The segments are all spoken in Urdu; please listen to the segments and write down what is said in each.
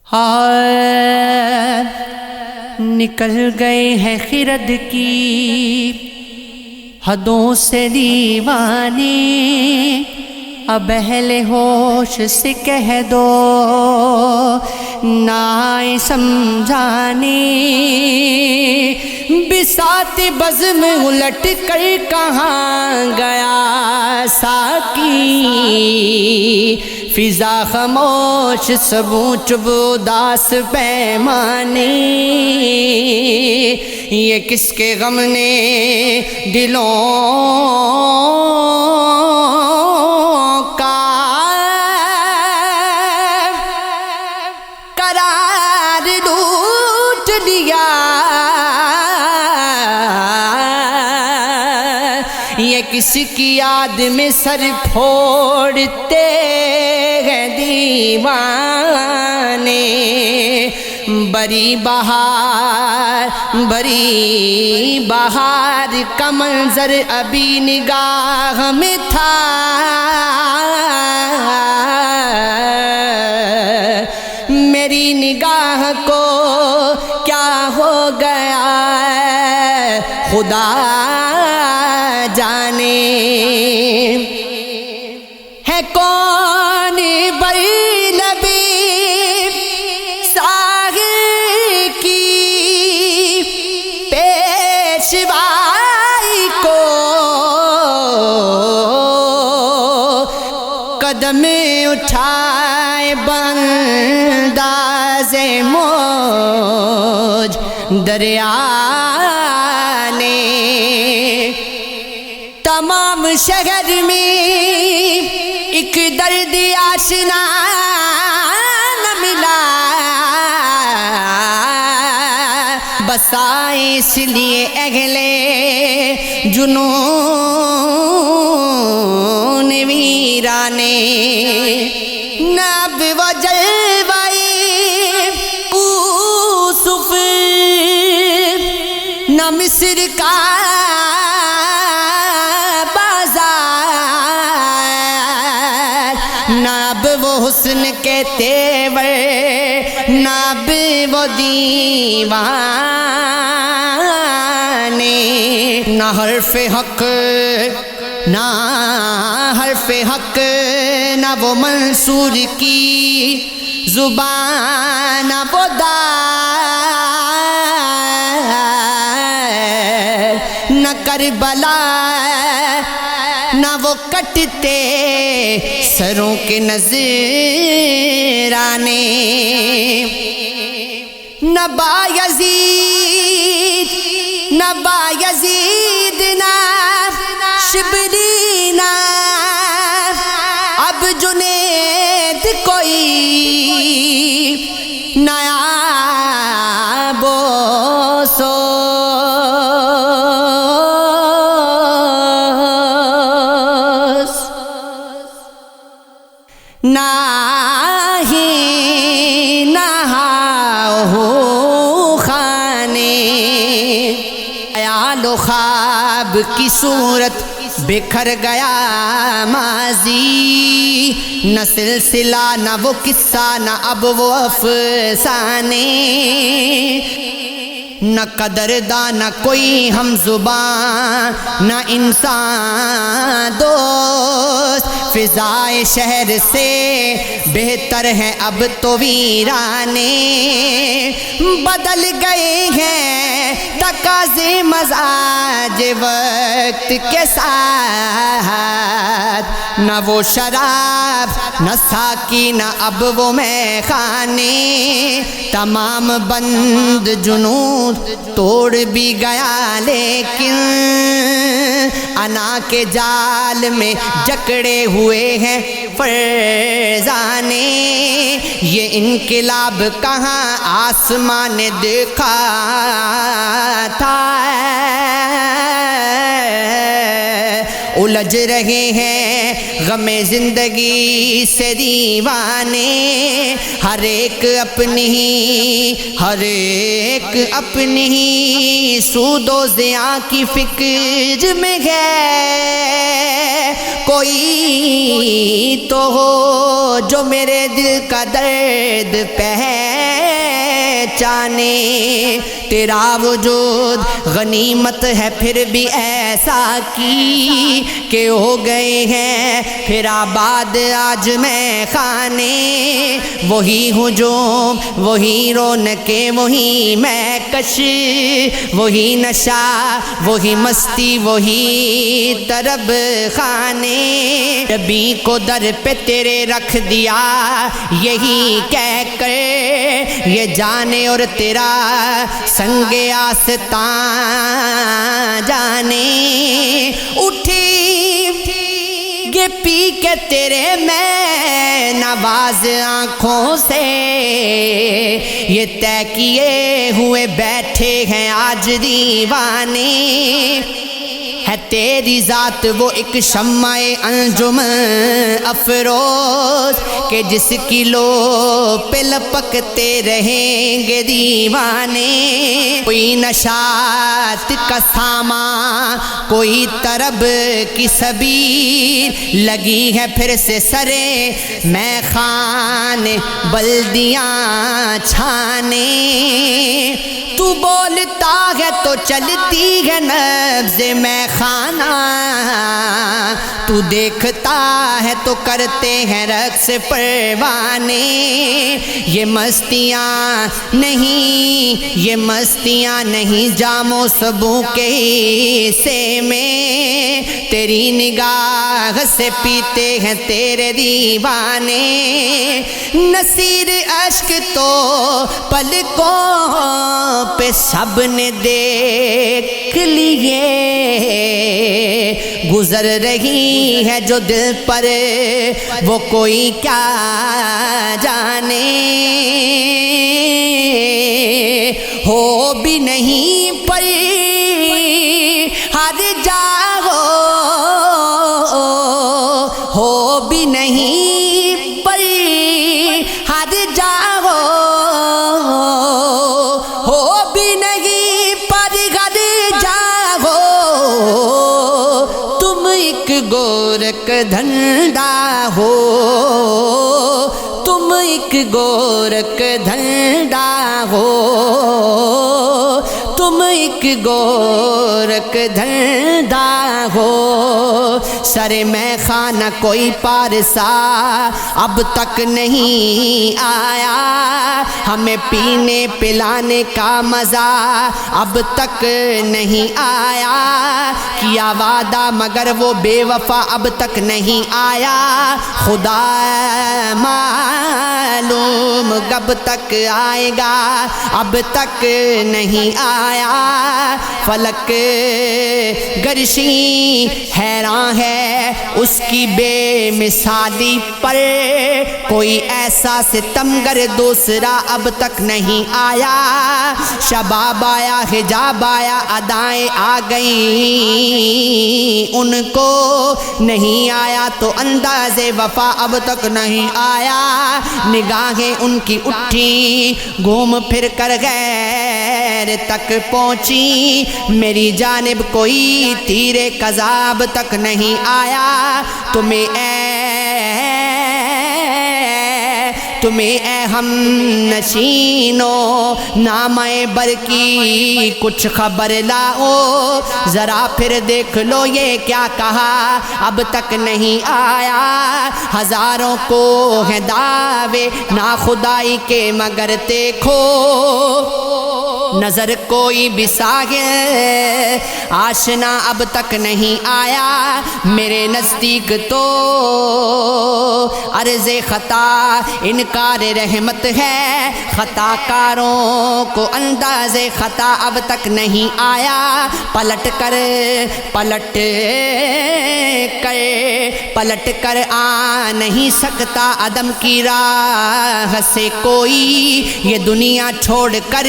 ہائے نکل گئے ہیں خرد کی حدوں سے دیوانے، اب اہل ہوش سے کہہ دو نہ آئے سمجھانے، بساط بزم الٹ کر کہاں گیا ساقی، فضا خاموش سبوں چب اداس پیمانے، یہ کس کے غم نے دلوں کا قرار لوٹ لیا، یہ کس کی یاد میں سر پھوڑتے ہیں دیوانے، بری بہار کا منظر ابھی نگاہ میں تھا، میری نگاہ کو کیا ہو گیا خدا جانے، ہے کون بڑی نبی ساغر کی پیشوائی کو، قدم اٹھائے بانداز موج دریا نے، تمام شہر میں ایک درد آشنا نہ ملا، بسائے اس لیے اہل جنون ویرانے، نہ اب وہ جلوۂ یوسف نہ مصر کا نہ اب وہ حسن کے تیور، نہ اب وہ دیوانے، نہ حرف حق نہ وہ منصور کی زبان، نہ وہ دار، نہ کربلا، نہ وہ کٹتے سروں کے نذرانے، نہ بایزید نہ شبلی، نہ اب جنید کوئی نیا بوسو، نہ ہی نہاؤ خانے، خیال و خواب کی صورت بکھر گیا ماضی، نہ سلسلہ نہ وہ قصہ نہ اب وہ افسانے، نہ قدرداں نہ کوئی ہم زباں نہ انسان دوست، فضائے شہر سے بہتر ہے اب تو ویرانے، بدل گئے ہیں تقاضے مزاج وقت کے ساتھ، نہ وہ شراب نہ ساقی نہ اب وہ میخانے، تمام بند جنون توڑ بھی گیا لیکن انا کے جال میں جکڑے ہوئے ہیں فرزانے، یہ انقلاب کہاں آسمان نے دیکھا تھا، الجھ رہے ہیں غم زندگی سے دیوانے، ہر ایک اپنی ہی سود و زیاں کی فکر میں ہے، کوئی تو ہو جو میرے دل کا درد پہچانے، پہچانے، تیرا وجود غنیمت ہے پھر بھی ایسا کی کہ ہو گئے ہیں پھر آباد آج میں خانے، وہی ہجوم وہی رونقیں وہی میں کش، وہی نشہ وہی مستی وہی طرب خانے، نبی کو در پہ تیرے رکھ دیا یہی کہہ کر یہ جانے اور تیرا سنگ آستان جانے، اٹھی یہ پی کے تیرے میں نواز آنکھوں سے، یہ طے کیے ہوئے بیٹھے ہیں آج دیوانے، ہے تیری ذات وہ ایک شمع انجم افروز کہ جس کی لو پہ لپکتے رہیں گے دیوانے، کوئی نشاط کا سامان کوئی طرب کی سبیل، لگی ہے پھر سے سرے میں خان بلدیاں چھانے، تو بولتا ہے تو چلتی ہے نبض میں خانہ، تو دیکھتا ہے تو کرتے ہیں رقص پروانے، یہ مستیاں نہیں جام و سبو کے حصے میں، تیری نگاہ سے پیتے ہیں تیرے دیوانے، نصیر اشک تو پلکوں پہ سب نے دیکھ لیے، گزر رہی ہے جو دل پر وہ کوئی کیا جانے، ہو بھی نہیں پر ہر جاؤ، ہو بھی نہیں پر ہر جاؤ، ہو بھی نہیں پر ہر جاؤ، تم ایک گورکھ دھندا ہو، تم ایک گورکھ دھندا ہو، تم ایک گورکھ دھندا ہو، سر میں خانہ کوئی پارسا اب تک نہیں آیا، ہمیں پینے پلانے کا مزہ اب تک نہیں آیا، کیا وعدہ مگر وہ بے وفا اب تک نہیں آیا، خدا معلوم کب تک آئے گا اب تک نہیں آیا، فلک گرشی حیران ہے اس کی بے مثالی پر، کوئی ایسا ستمگر دوسرا اب تک نہیں آیا، شباب آیا حجاب آیا ادائیں آ گئیں ان کو، نہیں آیا تو انداز وفا اب تک نہیں آیا، نگاہیں ان کی اٹھی گھوم پھر کر غیر تک پہنچی، میری جانب کوئی تیر قذاب تک نہیں آیا، تمہیں اے ہم نشینوں نامہ بر کی کچھ خبر لاؤ، ذرا پھر دیکھ لو یہ کیا کہا اب تک نہیں آیا، ہزاروں کو ہیں دعوے نا خدائی کے مگر دیکھو نظر کوئی بھی ساغر آشنا اب تک نہیں آیا، میرے نزدیک تو عرض خطا انکار رحمت ہے، خطا کاروں کو انداز خطا اب تک نہیں آیا، پلٹ کر آ نہیں سکتا عدم کی راہ سے کوئی، یہ دنیا چھوڑ کر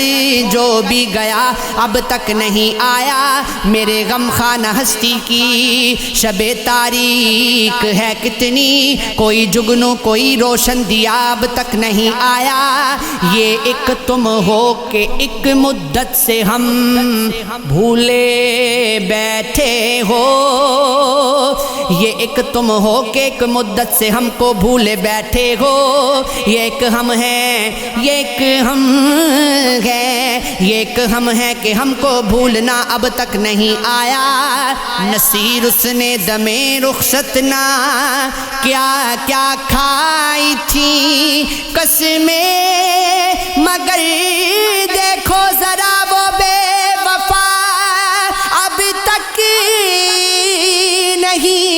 جو بھی گیا اب تک نہیں آیا، میرے غم خانہ ہستی کی شب تاریک ہے کتنی، کوئی جگنو کوئی روشن دیا اب تک نہیں آیا، یہ ایک تم ہو کہ ایک مدت سے ہم بھولے بیٹھے ہو، یہ ایک تم ہو کہ ایک مدت سے ہم کو بھولے بیٹھے ہو، یہ ایک ہم ہیں ہیں، یہ ایک ہم ہے، یہ ایک ہم ہے کہ ہم کو بھولنا اب تک نہیں آیا۔ نصیر اس نے دمِ رخصت نہ کیا کیا کھائی تھی قسمیں، مگر دیکھو ذرا وہ بے وفا اب تک نہیں